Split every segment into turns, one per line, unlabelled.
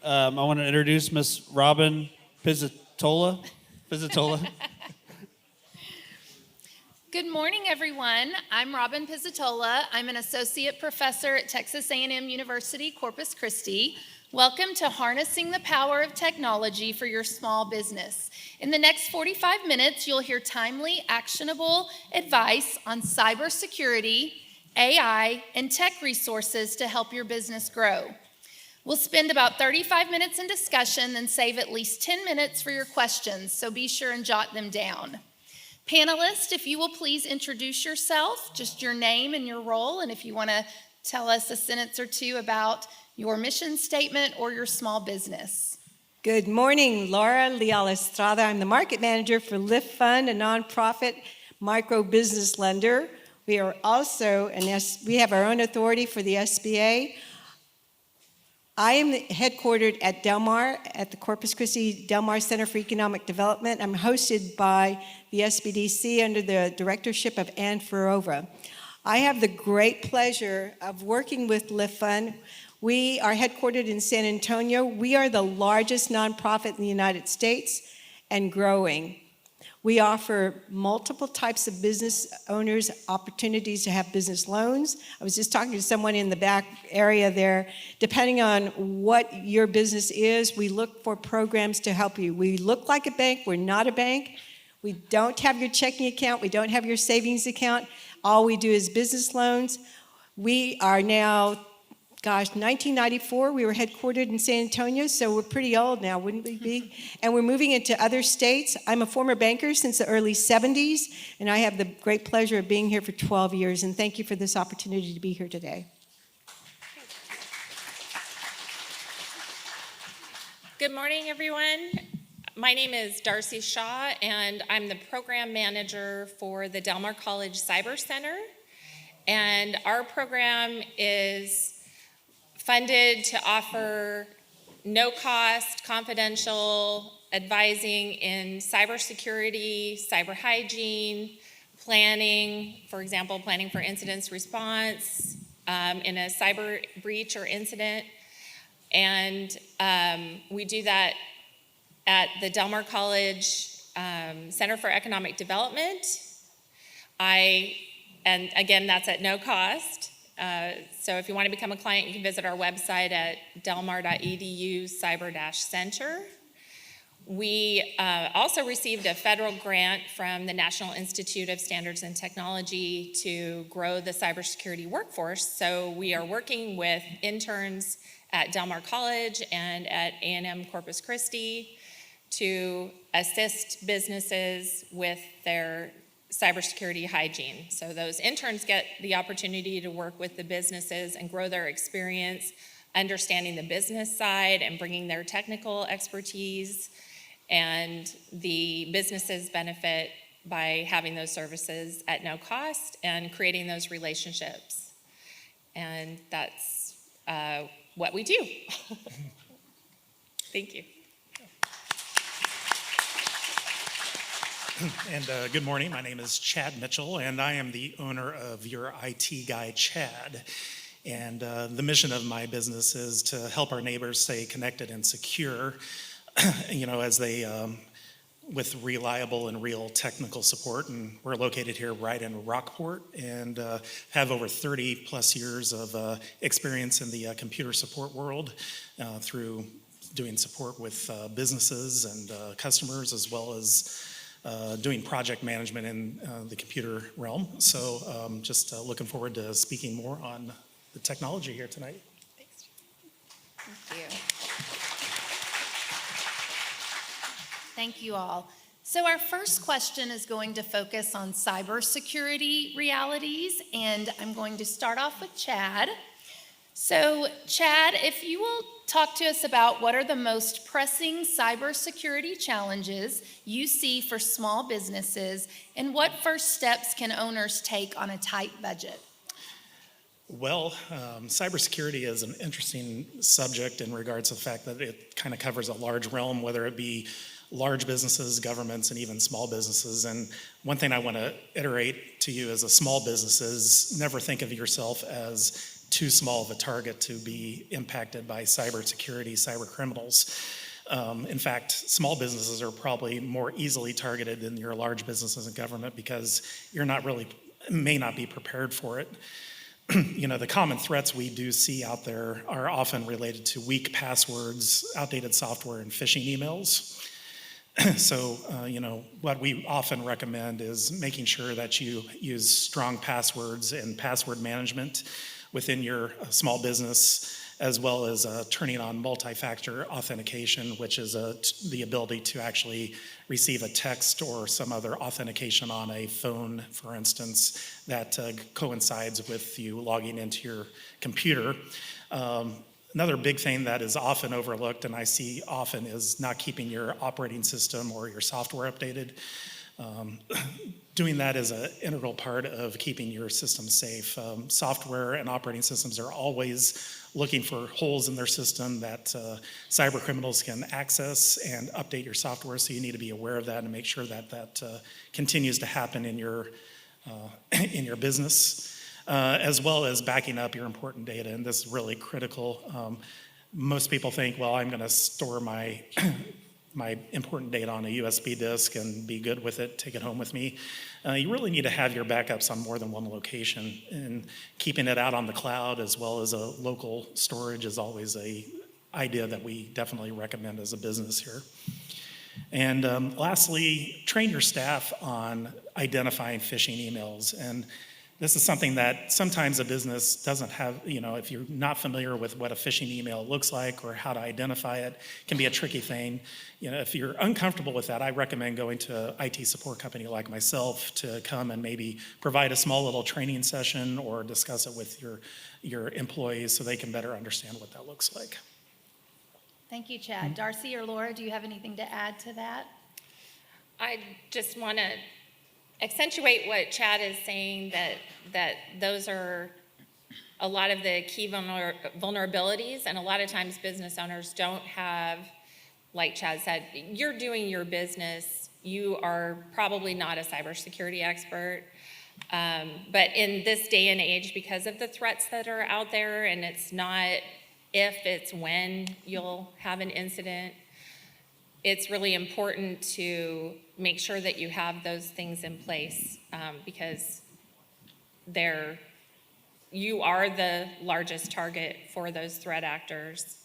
I want to introduce Miss Robin Pizzitola.
Good morning, everyone. I'm Robin Pizzitola. I'm an associate professor at Texas A&M University, Corpus Christi. Welcome to Harnessing the Power of Technology for Your Small Business. In the next 45 minutes, you'll hear timely, actionable advice on cybersecurity, AI, and tech resources to help your business grow. We'll spend about 35 minutes in discussion, then save at least 10 minutes for your questions, so be sure and jot them down. Panelists, if you will please introduce yourself, just your name and your role, and if you want to tell us a sentence or two about your mission statement or your small business.
Good morning, Laura Leal Estrada. I'm the market manager for LiftFund, a nonprofit micro business lender. We are also we have our own authority for the SBA. I am headquartered at Del Mar, at the Corpus Christi Del Mar Center for Economic Development. I'm hosted by the SBDC under the directorship of Ann Ferova. I have the great pleasure of working with LiftFund. We are headquartered in San Antonio. We are the largest nonprofit in the United States and growing. We offer multiple types of business owners opportunities to have business loans. I was just talking to someone in the back area there. Depending on what your business is, we look for programs to help you. We look like a bank. We're not a bank. We don't have your checking account. We don't have your savings account. All we do is business loans. We are now 1994, we were headquartered in San Antonio, so we're pretty old now, wouldn't we be? And we're moving into other states. I'm a former banker since the early 70s, and I have the great pleasure of being here for 12 years, and thank you for this opportunity to be here today.
Good morning, everyone. My name is Darcy Shaw, and I'm the program manager for the Del Mar College Cyber Center. And our program is funded to offer no-cost, confidential advising in cybersecurity, cyber hygiene, planning, for example, planning for incident response in a cyber breach or incident. And we do that at the Del Mar College Center for Economic Development. And again, that's at no cost. So if you want to become a client, you can visit our website at delmar.edu/cyber-center. We also received a federal grant from the National Institute of Standards and Technology to grow the cybersecurity workforce. So we are working with interns at Del Mar College and at A&M Corpus Christi to assist businesses with their cybersecurity hygiene. So those interns get the opportunity to work with the businesses and grow their experience, understanding the business side and bringing their technical expertise. And the businesses benefit by having those services at no cost and creating those relationships. And that's what we do. Thank you.
And good morning, my name is Chad Mitchell, and I am the owner of Your IT Guy, Chad. And the mission of my business is to help our neighbors stay connected and secure, as they, with reliable and real technical support. And we're located here right in Rockport and have over 30 plus years of experience in the computer support world through doing support with businesses and customers, as well as doing project management in the computer realm. So just looking forward to speaking more on the technology here tonight.
Thanks. Thank you.
Thank you all. So our first question is going to focus on cybersecurity realities, and I'm going to start off with Chad. So Chad, if you will talk to us about what are the most pressing cybersecurity challenges you see for small businesses, and what first steps can owners take on a tight budget?
Well, cybersecurity is an interesting subject in regards to the fact that it kind of covers a large realm, whether it be large businesses, governments, and even small businesses. And one thing I want to iterate to you as a small business is never think of yourself as too small of a target to be impacted by cybersecurity, cyber criminals. In fact, small businesses are probably more easily targeted than your large businesses and government because you're may not be prepared for it. The common threats we do see out there are often related to weak passwords, outdated software, and phishing emails. So, what we often recommend is making sure that you use strong passwords and password management within your small business, as well as turning on multi-factor authentication, which is the ability to actually receive a text or some other authentication on a phone, for instance, that coincides with you logging into your computer. Another big thing that is often overlooked, and I see often, is not keeping your operating system or your software updated. Doing that is an integral part of keeping your system safe. Software and operating systems are always looking for holes in their system that cyber criminals can access and update your software, so you need to be aware of that and make sure that that continues to happen in your business. As well as backing up your important data, and this is really critical. Most people think, well, I'm going to store my my important data on a USB disk and be good with it, take it home with me. You really need to have your backups on more than one location, and keeping it out on the cloud as well as a local storage is always a idea that we definitely recommend as a business here. And lastly, train your staff on identifying phishing emails. And this is something that sometimes a business doesn't have, if you're not familiar with what a phishing email looks like or how to identify it, can be a tricky thing. If you're uncomfortable with that, I recommend going to an IT support company like myself to come and maybe provide a small little training session or discuss it with your employees so they can better understand what that looks like.
Thank you, Chad. Darcy or Laura, do you have anything to add to that?
I just want to accentuate what Chad is saying, that those are a lot of the key vulnerabilities, and a lot of times business owners don't have, like Chad said, you're doing your business, you are probably not a cybersecurity expert, but in this day and age, because of the threats that are out there, and it's not if, it's when you'll have an incident, it's really important to make sure that you have those things in place, because you are the largest target for those threat actors.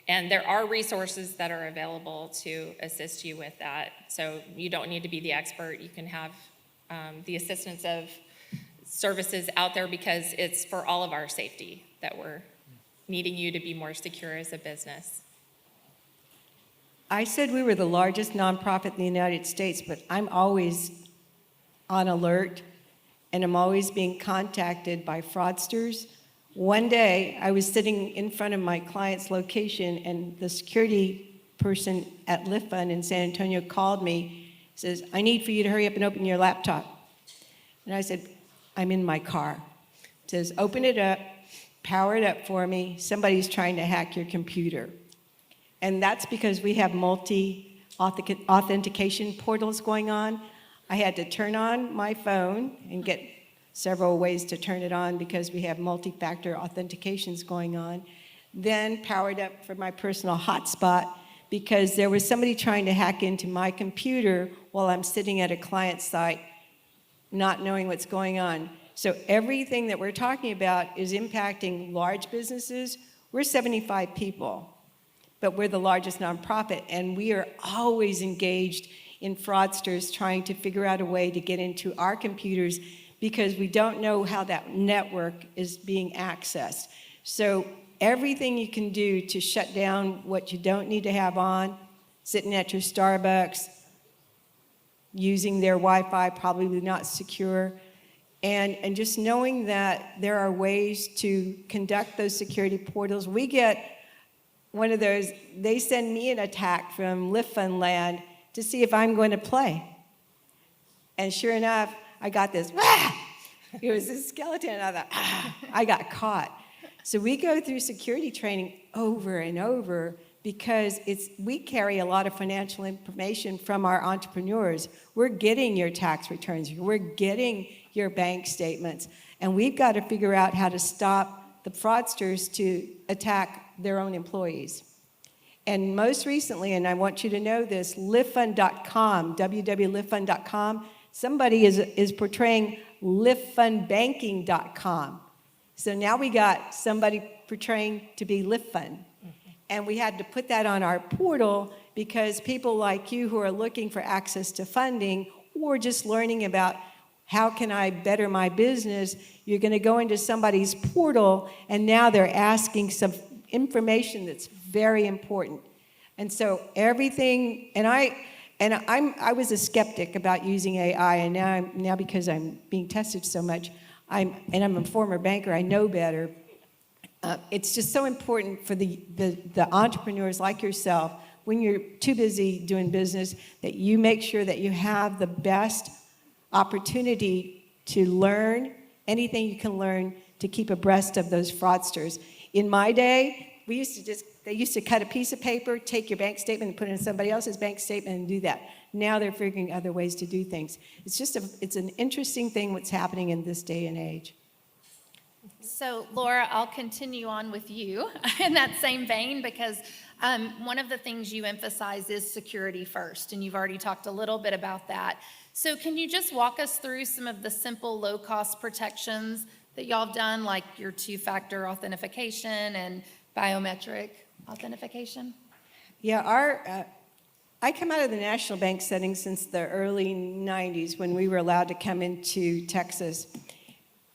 And there are resources that are available to assist you with that. So you don't need to be the expert. You can have the assistance of services out there, because it's for all of our safety that we're needing you to be more secure as a business.
I said we were the largest nonprofit in the United States, but I'm always on alert, and I'm always being contacted by fraudsters. One day, I was sitting in front of my client's location, and the security person at LiftFund in San Antonio called me, says, "I need for you to hurry up and open your laptop." And I said, "I'm in my car." It says, "Open it up, power it up for me. Somebody's trying to hack your computer." And that's because we have multi-authentication portals going on. I had to turn on my phone and get several ways to turn it on because we have multi-factor authentications going on. Then powered up for my personal hotspot because there was somebody trying to hack into my computer while I'm sitting at a client site, not knowing what's going on. So everything that we're talking about is impacting large businesses. We're 75 people. But we're the largest nonprofit, and we are always engaged in fraudsters trying to figure out a way to get into our computers because we don't know how that network is being accessed. So everything you can do to shut down what you don't need to have on, sitting at your Starbucks, using their Wi-Fi, probably not secure, and just knowing that there are ways to conduct those security portals. We get one of those, they send me an attack from LiftFund land to see if I'm going to play. And sure enough, I got this, it was a skeleton, and I thought, I got caught. So we go through security training over and over because we carry a lot of financial information from our entrepreneurs. We're getting your tax returns, we're getting your bank statements, and we've got to figure out how to stop the fraudsters to attack their own employees. And most recently, and I want you to know this, LiftFund.com, www.liftfund.com, somebody is portraying LiftFundBanking.com. So now we got somebody portraying to be LiftFund. And we had to put that on our portal because people like you who are looking for access to funding or just learning about how can I better my business, you're going to go into somebody's portal and now they're asking some information that's very important. And so everything, and I was a skeptic about using AI, and now because I'm being tested so much, I'm a former banker, I know better. It's just so important for the entrepreneurs like yourself, when you're too busy doing business, that you make sure that you have the best opportunity to learn anything you can learn to keep abreast of those fraudsters. In my day, they used to cut a piece of paper, take your bank statement and put it in somebody else's bank statement and do that. Now they're figuring other ways to do things. It's an interesting thing what's happening in this day and age.
So, Laura, I'll continue on with you in that same vein because one of the things you emphasize is security first, and you've already talked a little bit about that. So can you just walk us through some of the simple low-cost protections that y'all have done, like your two-factor authentication and biometric authentication?
Yeah, I come out of the national bank setting since the early 90s when we were allowed to come into Texas.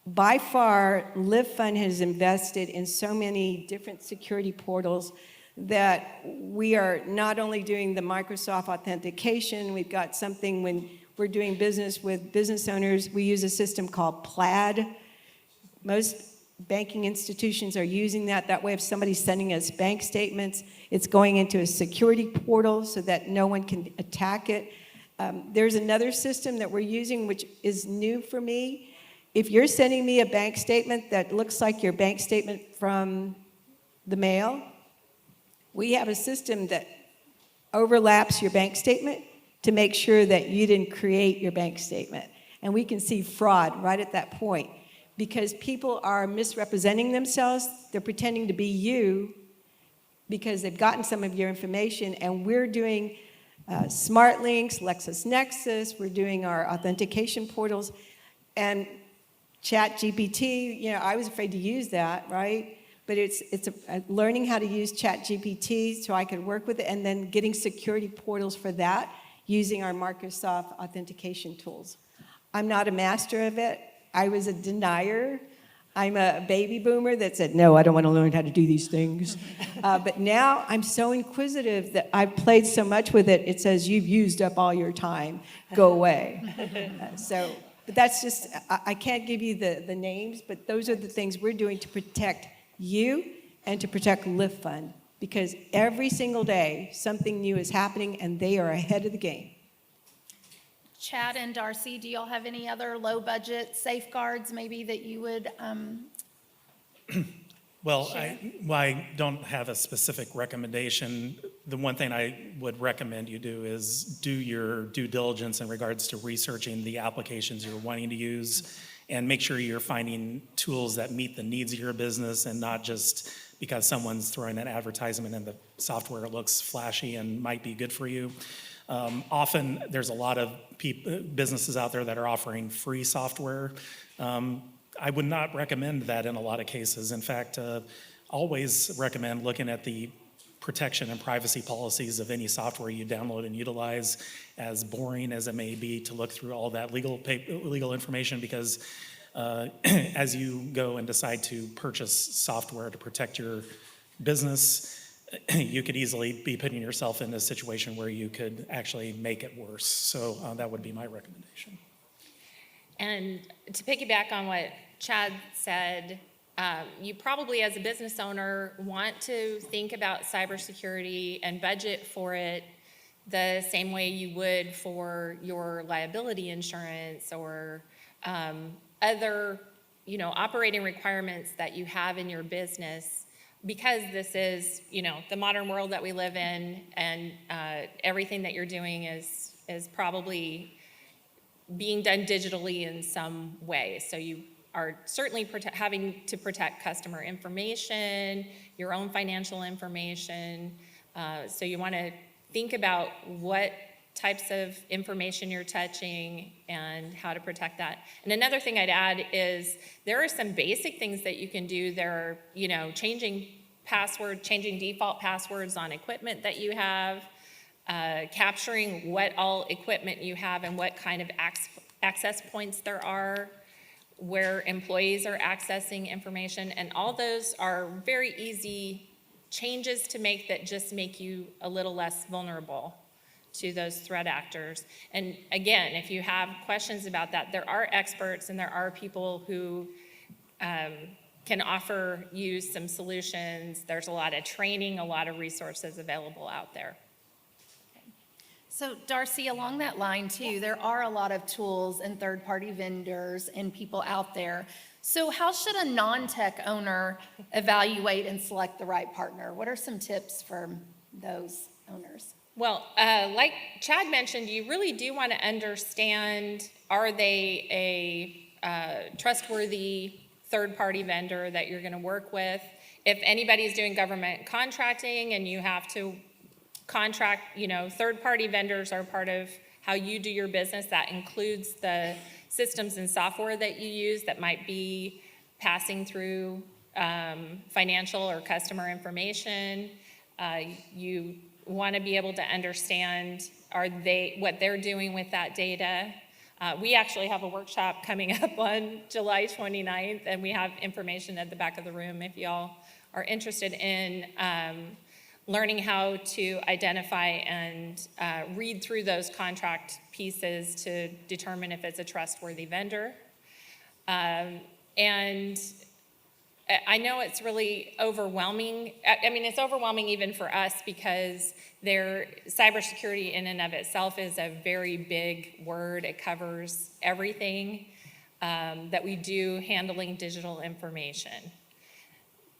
By far, LiftFund has invested in so many different security portals that we are not only doing the Microsoft authentication, we've got something when we're doing business with business owners, we use a system called Plaid. Most banking institutions are using that. That way, if somebody's sending us bank statements, it's going into a security portal so that no one can attack it. There's another system that we're using which is new for me. If you're sending me a bank statement that looks like your bank statement from the mail, we have a system that overlaps your bank statement to make sure that you didn't create your bank statement. And we can see fraud right at that point because people are misrepresenting themselves. They're pretending to be you because they've gotten some of your information, and we're doing Smart Links, LexisNexis, we're doing our authentication portals, and ChatGPT, I was afraid to use that, right? But it's learning how to use ChatGPT so I could work with it, and then getting security portals for that using our Microsoft authentication tools. I'm not a master of it. I was a denier. I'm a baby boomer that said, no, I don't want to learn how to do these things. But now I'm so inquisitive that I've played so much with it, it says, you've used up all your time. Go away. But that's just, I can't give you the names, but those are the things we're doing to protect you and to protect LiftFund, because every single day something new is happening and they are ahead of the game.
Chad and Darcy, do y'all have any other low-budget safeguards maybe that you would
Well,
share?
I don't have a specific recommendation. The one thing I would recommend you do is do your due diligence in regards to researching the applications you're wanting to use, and make sure you're finding tools that meet the needs of your business and not just because someone's throwing an advertisement in the software looks flashy and might be good for you. Often there's a lot of businesses out there that are offering free software. I would not recommend that in a lot of cases. In fact, always recommend looking at the protection and privacy policies of any software you download and utilize, as boring as it may be to look through all that legal information, because as you go and decide to purchase software to protect your business, you could easily be putting yourself in a situation where you could actually make it worse. So that would be my recommendation.
And to piggyback on what Chad said, you probably as a business owner want to think about cybersecurity and budget for it the same way you would for your liability insurance or other, operating requirements that you have in your business, because this is, the modern world that we live in, and everything that you're doing is probably being done digitally in some way. So you are certainly having to protect customer information, your own financial information. So you want to think about what types of information you're touching and how to protect that. And another thing I'd add is there are some basic things that you can do. There are, changing default passwords on equipment that you have, capturing what all equipment you have and what kind of access points there are, where employees are accessing information, and all those are very easy changes to make that just make you a little less vulnerable to those threat actors. And again, if you have questions about that, there are experts and there are people who can offer you some solutions. There's a lot of training, a lot of resources available out there.
So Darcy, along that line too, there are a lot of tools and third-party vendors and people out there. So how should a non-tech owner evaluate and select the right partner? What are some tips for those owners?
Well, like Chad mentioned, you really do want to understand, are they a trustworthy third-party vendor that you're going to work with? If anybody's doing government contracting and you have to contract, third-party vendors are part of how you do your business. That includes the systems and software that you use that might be passing through financial or customer information. You want to be able to understand what they're doing with that data. We actually have a workshop coming up on July 29th, and we have information at the back of the room if y'all are interested in learning how to identify and read through those contract pieces to determine if it's a trustworthy vendor. And I know it's really overwhelming. I mean, it's overwhelming even for us because cybersecurity in and of itself is a very big word. It covers everything that we do handling digital information.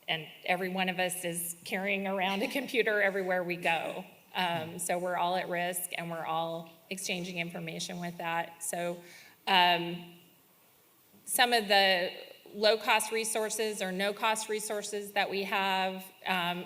And every one of us is carrying around a computer everywhere we go. So we're all at risk and we're all exchanging information with that. So some of the low-cost resources or no-cost resources that we have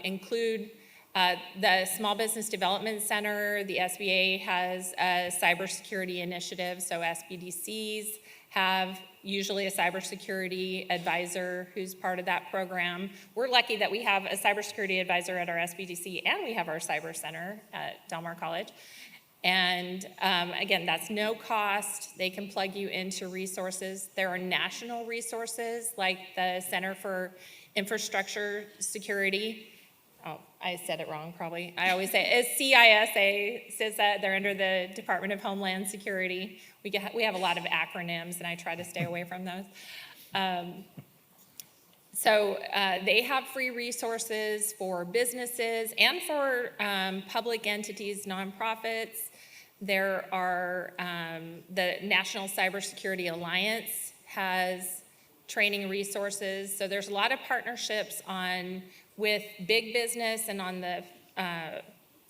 include the Small Business Development Center. The SBA has a cybersecurity initiative, so SBDCs have usually a cybersecurity advisor who's part of that program. We're lucky that we have a cybersecurity advisor at our SBDC and we have our cyber center at Del Mar College. And again, that's no cost. They can plug you into resources. There are national resources like the Center for Infrastructure Security. Oh, I said it wrong probably. I always say it's CISA. They're under the Department of Homeland Security. We have a lot of acronyms and I try to stay away from those. So they have free resources for businesses and for public entities, nonprofits. There are the National Cybersecurity Alliance has training resources. So there's a lot of partnerships with big business and on the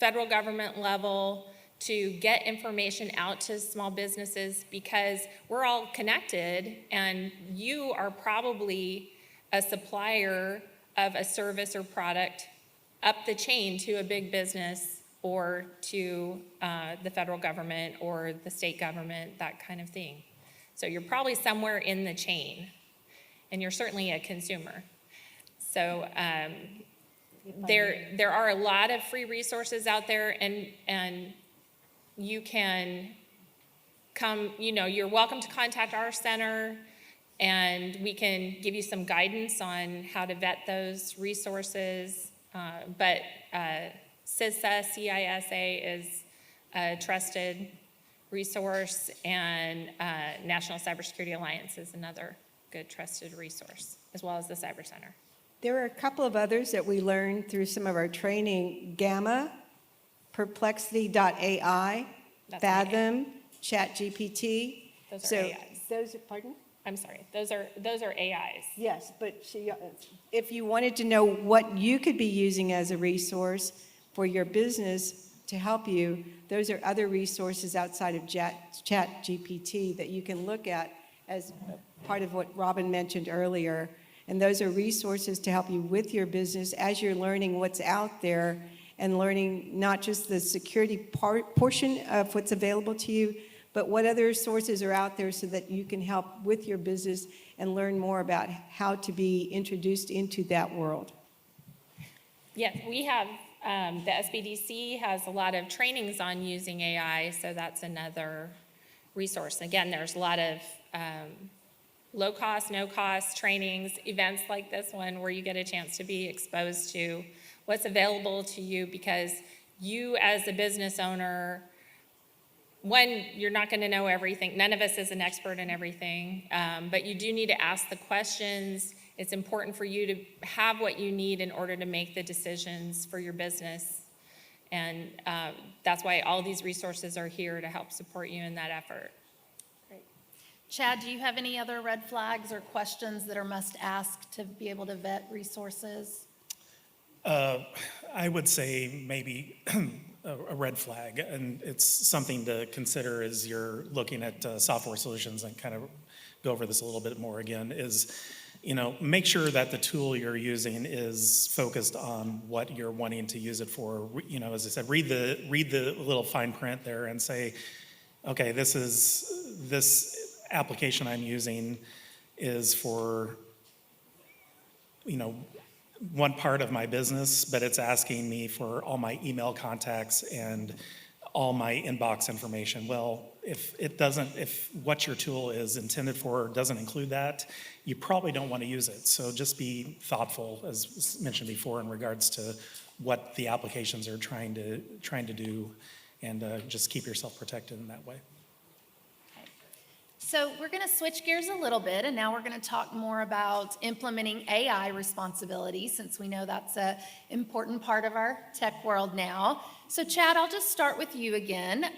federal government level to get information out to small businesses because we're all connected and you are probably a supplier of a service or product up the chain to a big business or to the federal government or the state government, that kind of thing. So you're probably somewhere in the chain, and you're certainly a consumer. So there are a lot of free resources out there, and you can come, you're welcome to contact our center, and we can give you some guidance on how to vet those resources. But CISA is a trusted resource, and National Cybersecurity Alliance is another good trusted resource, as well as the Cyber Center.
There are a couple of others that we learned through some of our training: Gamma, Perplexity.ai, Fathom, ChatGPT.
Those are AIs.
Those are, pardon?
I'm sorry, those are AIs.
Yes, but if you wanted to know what you could be using as a resource for your business to help you, those are other resources outside of ChatGPT that you can look at as part of what Robin mentioned earlier. And those are resources to help you with your business as you're learning what's out there and learning not just the security portion of what's available to you, but what other sources are out there so that you can help with your business and learn more about how to be introduced into that world.
Yes, we have, the SBDC has a lot of trainings on using AI, so that's another resource. Again, there's a lot of low cost, no cost trainings, events like this one where you get a chance to be exposed to what's available to you, because you as a business owner, one, you're not going to know everything. None of us is an expert in everything, but you do need to ask the questions. It's important for you to have what you need in order to make the decisions for your business. And that's why all these resources are here to help support you in that effort.
Chad, do you have any other red flags or questions that are must ask to be able to vet resources?
I would say maybe a red flag, and it's something to consider as you're looking at software solutions, and kind of go over this a little bit more again, is, make sure that the tool you're using is focused on what you're wanting to use it for. As I said, read the little fine print there and say, okay, this application I'm using is for, one part of my business, but it's asking me for all my email contacts and all my inbox information. Well, if what your tool is intended for doesn't include that, you probably don't want to use it. So just be thoughtful, as mentioned before, in regards to what the applications are trying to do, and just keep yourself protected in that way.
So we're going to switch gears a little bit, and now we're going to talk more about implementing AI responsibility, since we know that's an important part of our tech world now. So Chad, I'll just start with you again.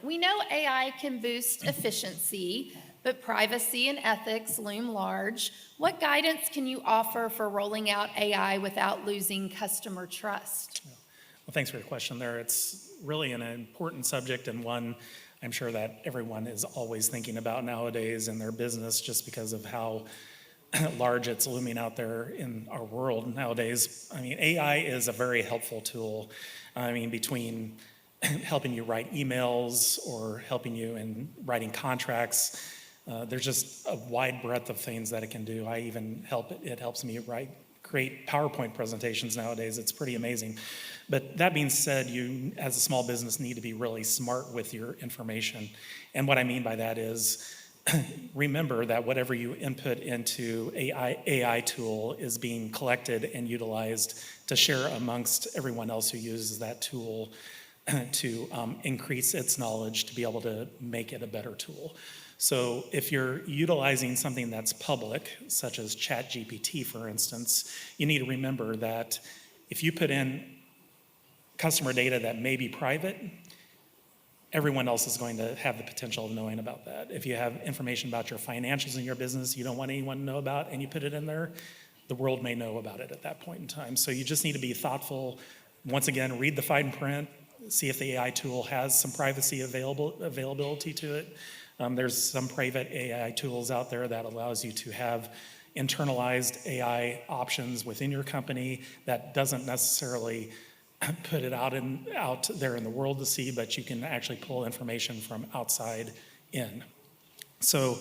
We know AI can boost efficiency, but privacy and ethics loom large. What guidance can you offer for rolling out AI without losing customer trust?
Well, thanks for your question there. It's really an important subject, and one I'm sure that everyone is always thinking about nowadays in their business, just because of how large it's looming out there in our world nowadays. AI is a very helpful tool. Between helping you write emails or helping you in writing contracts, there's just a wide breadth of things that it can do. It helps me create PowerPoint presentations nowadays. It's pretty amazing. But that being said, you as a small business need to be really smart with your information. And what I mean by that is, remember that whatever you input into AI tool is being collected and utilized to share amongst everyone else who uses that tool to increase its knowledge to be able to make it a better tool. So if you're utilizing something that's public, such as ChatGPT, for instance, you need to remember that if you put in customer data that may be private, everyone else is going to have the potential of knowing about that. If you have information about your financials in your business you don't want anyone to know about, and you put it in there, the world may know about it at that point in time. So you just need to be thoughtful. Once again, read the fine print, see if the AI tool has some privacy availability to it. There's some private AI tools out there that allows you to have internalized AI options within your company that doesn't necessarily put it out there in the world to see, but you can actually pull information from outside in. So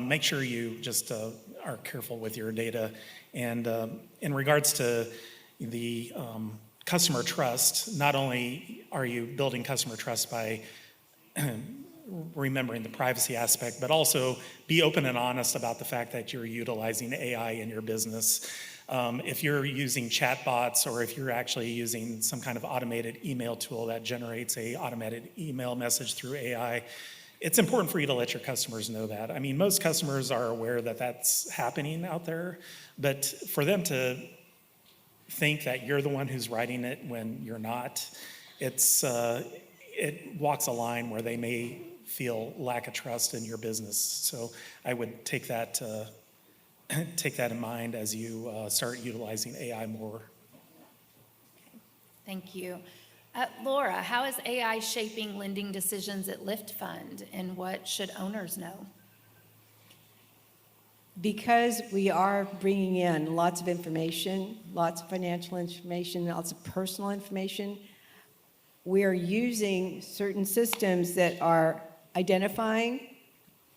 make sure you just are careful with your data. And in regards to the customer trust, not only are you building customer trust by remembering the privacy aspect, but also be open and honest about the fact that you're utilizing AI in your business. If you're using chatbots, or if you're actually using some kind of automated email tool that generates an automated email message through AI, it's important for you to let your customers know that. Most customers are aware that that's happening out there, but for them to think that you're the one who's writing it when you're not, it walks a line where they may feel lack of trust in your business. So I would take that in mind as you start utilizing AI more.
Thank you. Laura, how is AI shaping lending decisions at LiftFund, and what should owners know?
because we are bringing in lots of information, lots of financial information, lots of personal information, we are using certain systems that are identifying,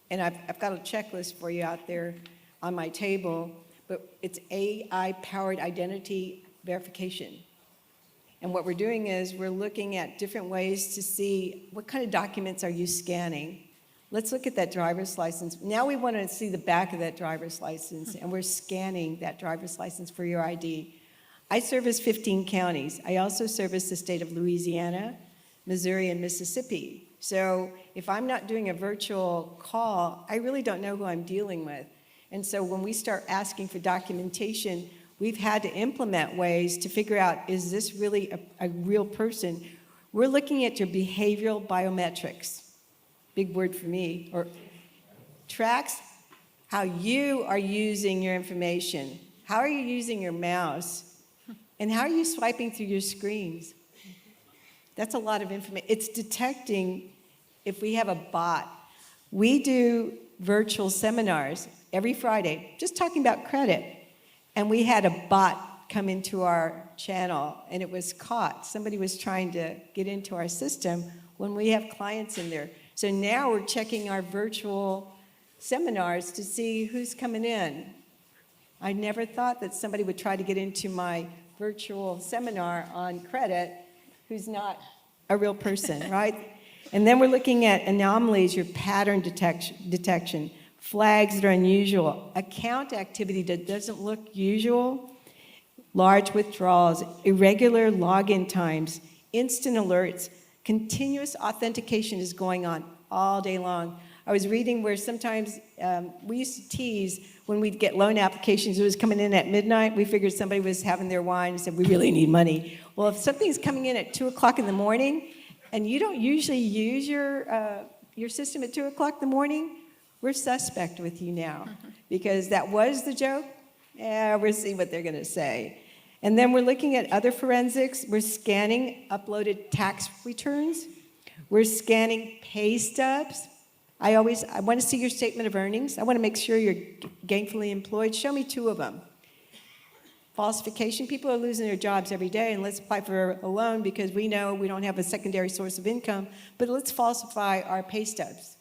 and I've got a checklist for you out there on my table, but it's AI-powered identity verification. And what we're doing is we're looking at different ways to see what kind of documents are you scanning. Let's look at that driver's license. Now we want to see the back of that driver's license, and we're scanning that driver's license for your ID. I service 15 counties. I also service the state of Louisiana, Missouri, and Mississippi. So if I'm not doing a virtual call, I really don't know who I'm dealing with. And so when we start asking for documentation, we've had to implement ways to figure out, is this really a real person? We're looking at your behavioral biometrics, big word for me, or tracks how you are using your information. How are you using your mouse? And how are you swiping through your screens? That's a lot of information. It's detecting if we have a bot. We do virtual seminars every Friday, just talking about credit. And we had a bot come into our channel, and it was caught. Somebody was trying to get into our system when we have clients in there. So now we're checking our virtual seminars to see who's coming in. I never thought that somebody would try to get into my virtual seminar on credit who's not a real person, right? And then we're looking at anomalies, your pattern detection, flags that are unusual, account activity that doesn't look usual, large withdrawals, irregular login times, instant alerts, continuous authentication is going on all day long. I was reading where sometimes we used to tease when we'd get loan applications, it was coming in at midnight, we figured somebody was having their wine and said, we really need money. Well, if something's coming in at 2 o'clock in the morning, and you don't usually use your system at 2 o'clock in the morning, we're suspect with you now. Because that was the joke, we'll see what they're gonna say. And then we're looking at other forensics. We're scanning uploaded tax returns. We're scanning pay stubs. I want to see your statement of earnings. I want to make sure you're gainfully employed. Show me 2 of them. Falsification. People are losing their jobs every day, and let's apply for a loan because we know we don't have a secondary source of income, but let's falsify our pay stubs.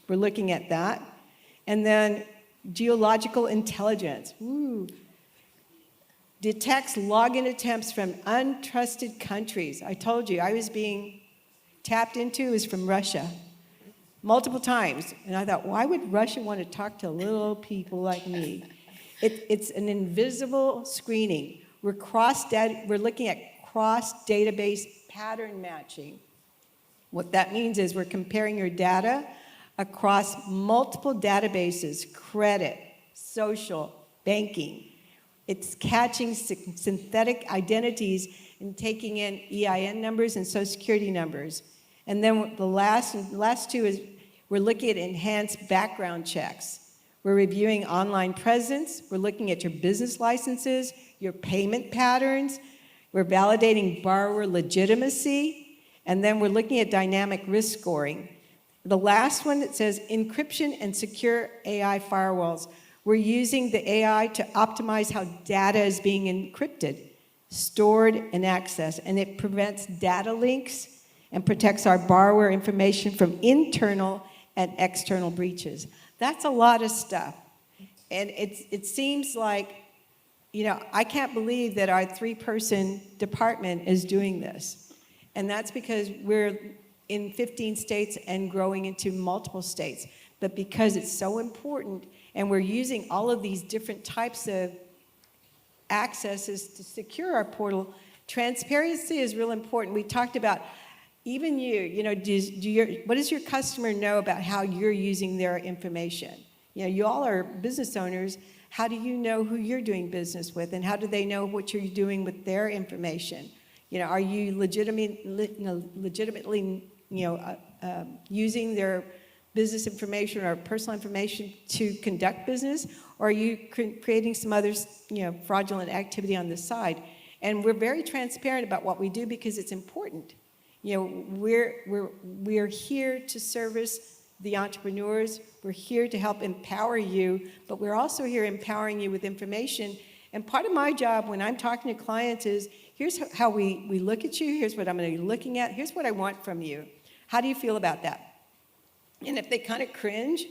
We're looking at that. And then geological intelligence. Ooh. Detects login attempts from untrusted countries. I told you, I was being tapped into is from Russia. Multiple times. And I thought, why would Russia want to talk to little people like me? It's an invisible screening. We're looking at cross-database pattern matching. What that means is we're comparing your data across multiple databases, credit, social, banking. It's catching synthetic identities and taking in EIN numbers and social security numbers. And then the last 2 is we're looking at enhanced background checks. We're reviewing online presence. We're looking at your business licenses, your payment patterns. We're validating borrower legitimacy. And then we're looking at dynamic risk scoring. The last one that says encryption and secure AI firewalls. We're using the AI to optimize how data is being encrypted, stored, and accessed. And it prevents data leaks and protects our borrower information from internal and external breaches. That's a lot of stuff. And it seems like, I can't believe that our 3-person department is doing this. And that's because we're in 15 states and growing into multiple states. But because it's so important, and we're using all of these different types of accesses to secure our portal, transparency is real important. We talked about even what does your customer know about how you're using their information? You all are business owners. How do you know who you're doing business with, and how do they know what you're doing with their information? Are you legitimately using their business information or personal information to conduct business, or are you creating some other fraudulent activity on the side? And we're very transparent about what we do because it's important. We're here to service the entrepreneurs. We're here to help empower you, but we're also here empowering you with information. And part of my job when I'm talking to clients is, here's how we look at you, here's what I'm going to be looking at, here's what I want from you. How do you feel about that? And if they kind of cringe,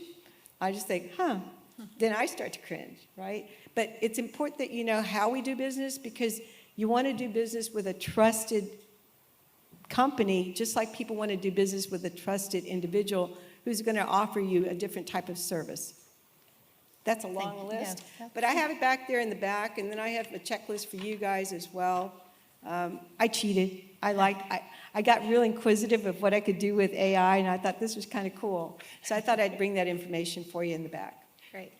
I just think, then I start to cringe, right? But it's important that you know how we do business, because you want to do business with a trusted company, just like people want to do business with a trusted individual who's going to offer you a different type of service. That's a long list, but I have it back there in the back, and then I have a checklist for you guys as well. I cheated. I got real inquisitive of what I could do with AI, and I thought this was kind of cool. So I thought I'd bring that information for you in the back.
Great.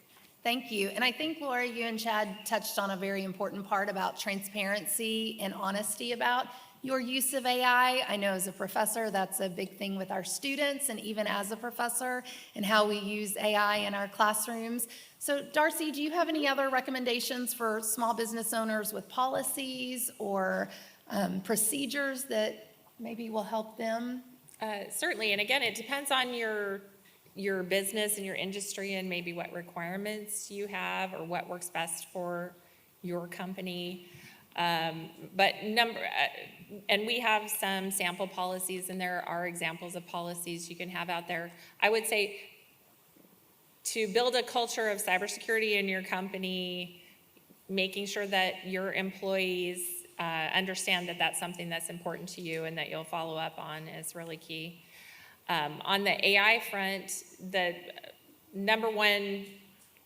Thank you. And I think, Laura, you and Chad touched on a very important part about transparency and honesty about your use of AI. I know as a professor, that's a big thing with our students, and even as a professor, and how we use AI in our classrooms. So, Darcy, do you have any other recommendations for small business owners with policies or procedures that maybe will help them?
Certainly, and again, it depends on your business and your industry and maybe what requirements you have or what works best for your company. And we have some sample policies, and there are examples of policies you can have out there. I would say to build a culture of cybersecurity in your company, making sure that your employees understand that that's something that's important to you and that you'll follow up on is really key. On the AI front, the number one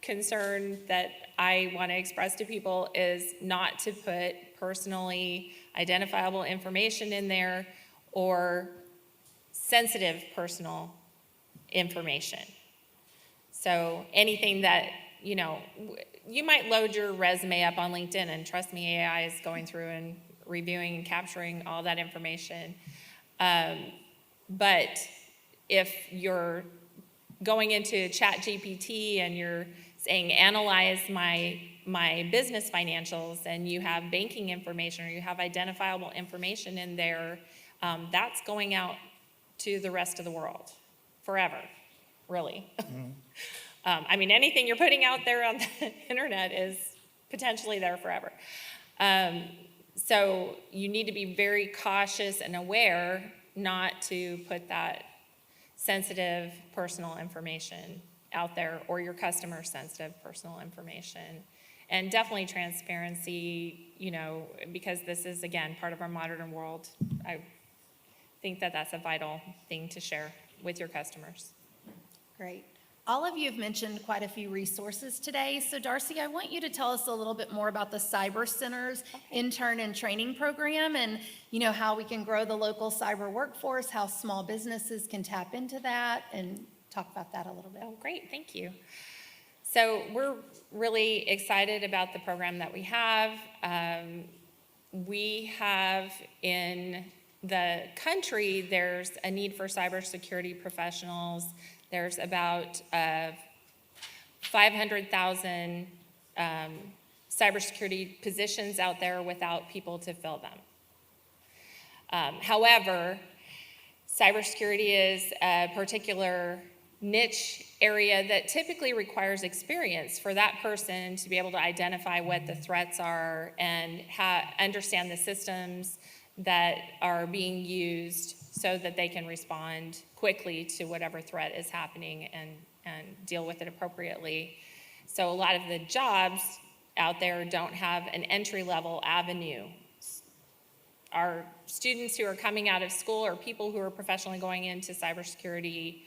concern that I want to express to people is not to put personally identifiable information in there or sensitive personal information. So anything that, you might load your resume up on LinkedIn, and trust me, AI is going through and reviewing and capturing all that information. But if you're going into ChatGPT and you're saying, analyze my business financials, and you have banking information or you have identifiable information in there, that's going out to the rest of the world forever, really. Anything you're putting out there on the internet is potentially there forever. So you need to be very cautious and aware not to put that sensitive personal information out there, or your customer's sensitive personal information. And definitely transparency, because this is, again, part of our modern world. I think that that's a vital thing to share with your customers.
Great. All of you have mentioned quite a few resources today. So Darcy, I want you to tell us a little bit more about the Cyber Center's intern and training program, and how we can grow the local cyber workforce, how small businesses can tap into that, and talk about that a little bit.
Oh, great, thank you. So we're really excited about the program that we have. We have in the country, there's a need for cybersecurity professionals. There's about 500,000 cybersecurity positions out there without people to fill them. However, cybersecurity is a particular niche area that typically requires experience for that person to be able to identify what the threats are and understand the systems that are being used so that they can respond quickly to whatever threat is happening and deal with it appropriately. So a lot of the jobs out there don't have an entry-level avenue. Our students who are coming out of school or people who are professionally going into cybersecurity,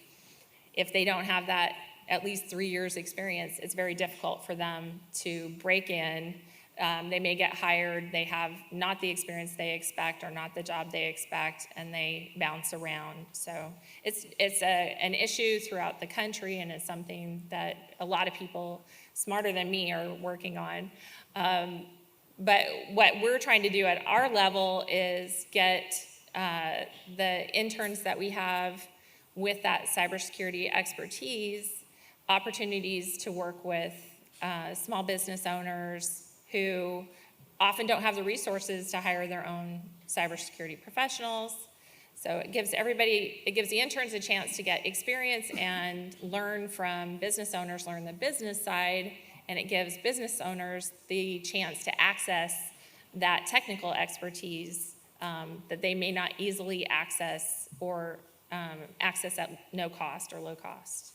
if they don't have that at least 3 years experience, it's very difficult for them to break in. They may get hired, they have not the experience they expect or not the job they expect, and they bounce around. So it's an issue throughout the country, and it's something that a lot of people smarter than me are working on. But what we're trying to do at our level is get the interns that we have with that cybersecurity expertise opportunities to work with small business owners who often don't have the resources to hire their own cybersecurity professionals. So it gives the interns a chance to get experience and learn from business owners, learn the business side, and it gives business owners the chance to access that technical expertise that they may not easily access or access at no cost or low cost.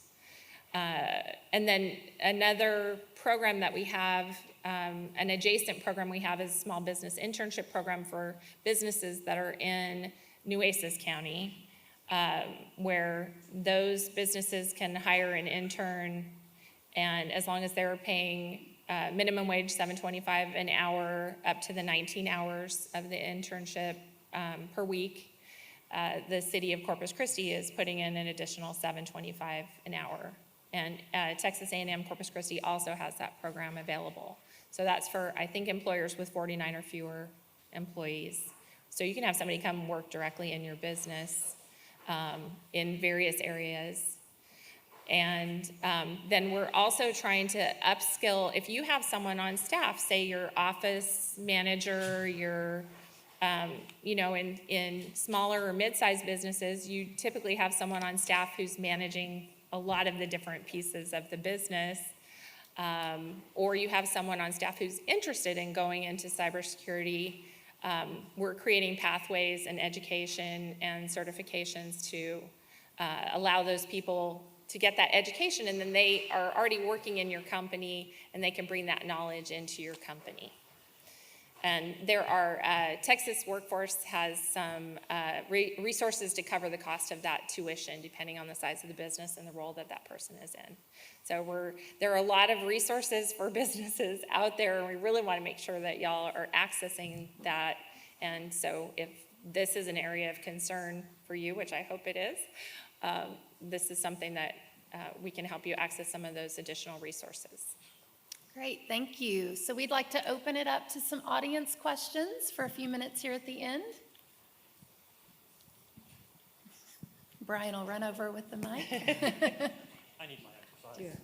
And then another program that we have, an adjacent program we have, is a small business internship program for businesses that are in Nueces County, where those businesses can hire an intern, and as long as they're paying minimum wage $7.25 an hour up to the 19 hours of the internship per week, the city of Corpus Christi is putting in an additional $7.25 an hour. And Texas A&M Corpus Christi also has that program available. So that's for, I think, employers with 49 or fewer employees. So you can have somebody come work directly in your business in various areas. And then we're also trying to upskill. If you have someone on staff, say your office manager, your, in smaller or mid-sized businesses, you typically have someone on staff who's managing a lot of the different pieces of the business. Or you have someone on staff who's interested in going into cybersecurity. We're creating pathways and education and certifications to allow those people to get that education, and then they are already working in your company and they can bring that knowledge into your company. And there are, Texas Workforce has some resources to cover the cost of that tuition depending on the size of the business and the role that that person is in. So there are a lot of resources for businesses out there, and we really want to make sure that y'all are accessing that. And so if this is an area of concern for you, which I hope it is, this is something that we can help you access some of those additional resources.
Great, thank you. So we'd like to open it up to some audience questions for a few minutes here at the end. Brian will run over with the mic.
I need my exercise.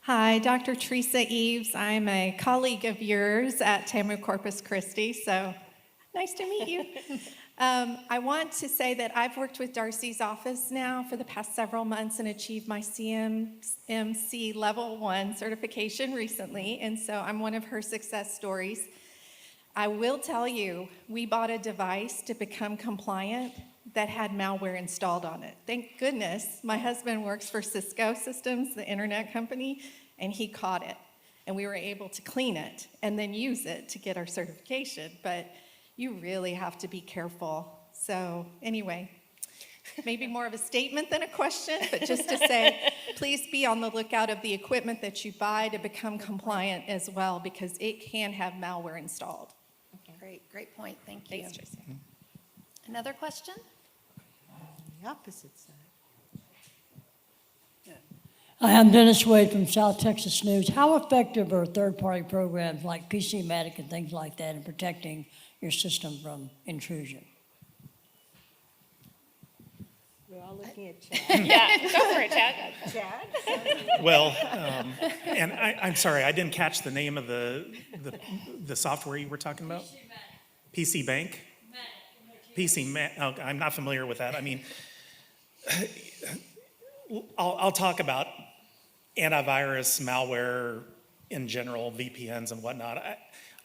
Hi, Dr. Teresa Eves. I'm a colleague of yours at TAMU Corpus Christi, so nice to meet you. I want to say that I've worked with Darcy's office now for the past several months and achieved my CMMC Level 1 certification recently, and so I'm one of her success stories. I will tell you, we bought a device to become compliant that had malware installed on it. Thank goodness my husband works for Cisco Systems, the internet company, and he caught it. And we were able to clean it and then use it to get our certification. But you really have to be careful. So anyway, maybe more of a statement than a question, but just to say, please be on the lookout of the equipment that you buy to become compliant as well, because it can have malware installed.
Great point, thank you.
Thanks, Tracy.
Another question?
The opposite side.
Hi, I'm Dennis Wade from South Texas News. How effective are third-party programs like PCMatic and things like that in protecting your system from intrusion?
We're all looking at Chad.
Yeah, go for it, Chad.
Chad?
Well, and I'm sorry, I didn't catch the name of the software you were talking about? PC Bank? Oh, I'm not familiar with that. I mean, I'll talk about antivirus, malware in general, VPNs and whatnot.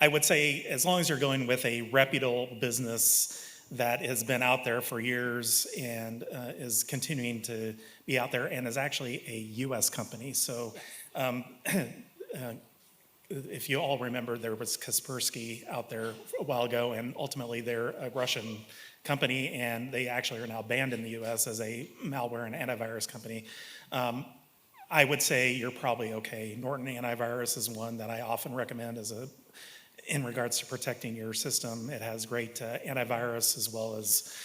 I would say as long as you're going with a reputable business that has been out there for years and is continuing to be out there and is actually a U.S. company. So if you all remember, there was Kaspersky out there a while ago, and ultimately they're a Russian company, and they actually are now banned in the U.S. as a malware and antivirus company. I would say you're probably okay. Norton Antivirus is one that I often recommend in regards to protecting your system. It has great antivirus as well as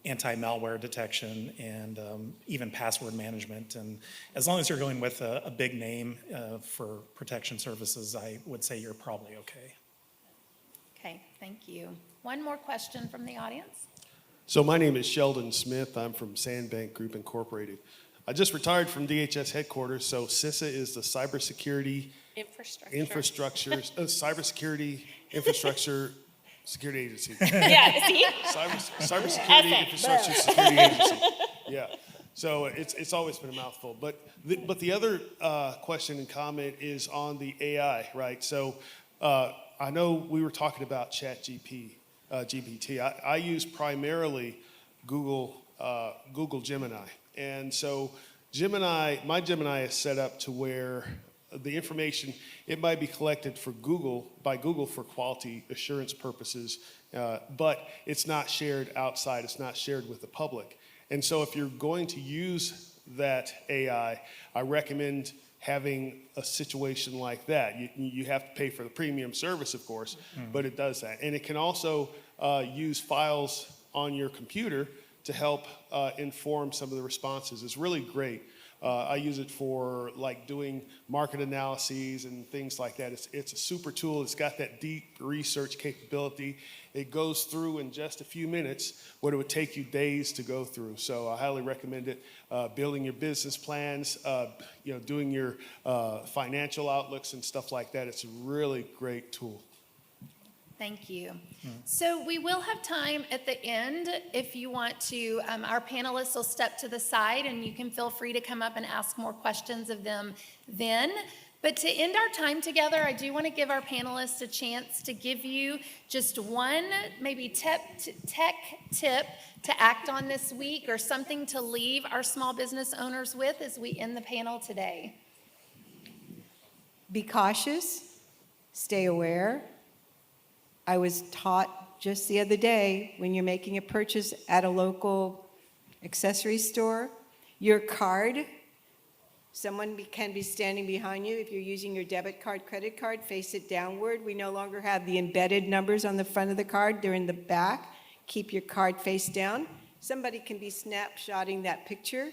anti-malware detection and even password management. And as long as you're going with a big name for protection services, I would say you're probably okay.
Okay, thank you. One more question from the audience.
So my name is Sheldon Smith. I'm from Sandbank Group Incorporated. I just retired from DHS headquarters, so CISA is the cybersecurity cybersecurity infrastructure Security agency.
Yeah, see?
Cybersecurity infrastructure security agency. Yeah. So it's always been a mouthful. But the other question and comment is on the AI, right? So I know we were talking about GPT. I use primarily Google Gemini, and so my Gemini is set up to where the information, it might be collected by Google for quality assurance purposes, but it's not shared outside. It's not shared with the public. And so if you're going to use that AI, I recommend having a situation like that. You have to pay for the premium service, of course, but it does that. And it can also use files on your computer to help inform some of the responses. It's really great. I use it for like doing market analyses and things like that. It's a super tool. It's got that deep research capability. It goes through in just a few minutes what it would take you days to go through. So I highly recommend it. Building your business plans, doing your financial outlooks and stuff like that. It's a really great tool.
Thank you. So we will have time at the end if you want to. Our panelists will step to the side and you can feel free to come up and ask more questions of them then. But to end our time together, I do want to give our panelists a chance to give you just one maybe tech tip to act on this week or something to leave our small business owners with as we end the panel today.
Be cautious, stay aware. I was taught just the other day, when you're making a purchase at a local accessory store, your card, someone can be standing behind you. If you're using your debit card, credit card, face it downward. We no longer have the embedded numbers on the front of the card. They're in the back. Keep your card face down. Somebody can be snapshotting that picture.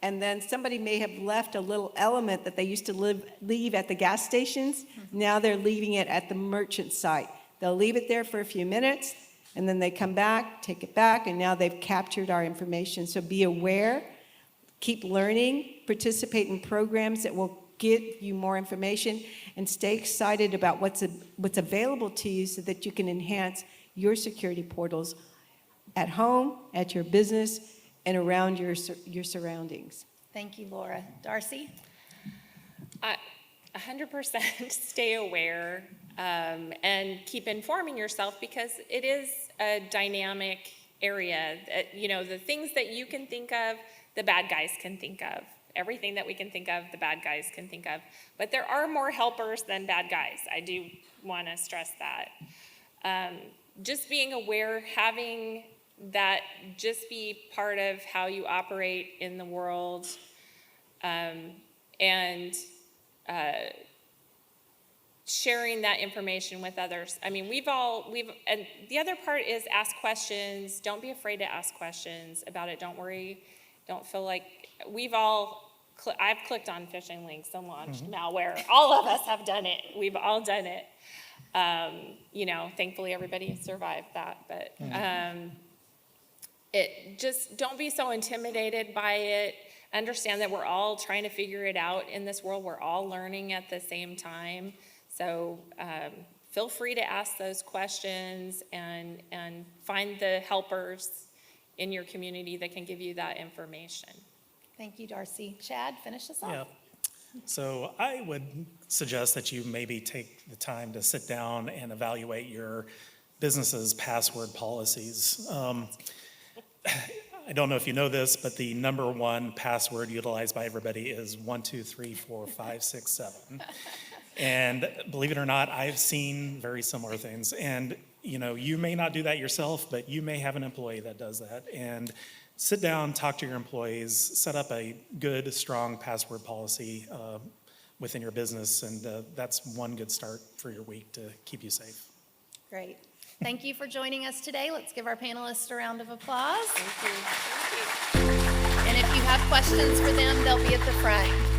And then somebody may have left a little element that they used to leave at the gas stations. Now they're leaving it at the merchant site. They'll leave it there for a few minutes, and then they come back, take it back, and now they've captured our information. So be aware, keep learning, participate in programs that will give you more information, and stay excited about what's available to you so that you can enhance your security portals at home, at your business, and around your surroundings.
Thank you, Laura. Darcy?
100% stay aware and keep informing yourself, because it is a dynamic area. The things that you can think of, the bad guys can think of. Everything that we can think of, the bad guys can think of. But there are more helpers than bad guys. I do want to stress that. Just being aware, having that just be part of how you operate in the world, and sharing that information with others. I mean, and the other part is ask questions. Don't be afraid to ask questions about it. Don't worry. Don't feel like I've clicked on phishing links and launched malware. All of us have done it. We've all done it. Thankfully everybody survived that, but don't be so intimidated by it. Understand that we're all trying to figure it out in this world. We're all learning at the same time. So feel free to ask those questions and find the helpers in your community that can give you that information.
Thank you, Darcy. Chad, finish us off.
Yeah. So I would suggest that you maybe take the time to sit down and evaluate your business's password policies. I don't know if you know this, but the number one password utilized by everybody is 1, 2, 3, 4, 5, 6, 7. And believe it or not, I've seen very similar things. And you may not do that yourself, but you may have an employee that does that. And sit down, talk to your employees, set up a good, strong password policy within your business, and that's one good start for your week to keep you safe.
Great. Thank you for joining us today. Let's give our panelists a round of applause.
Thank you.
And if you have questions for them, they'll be at the front.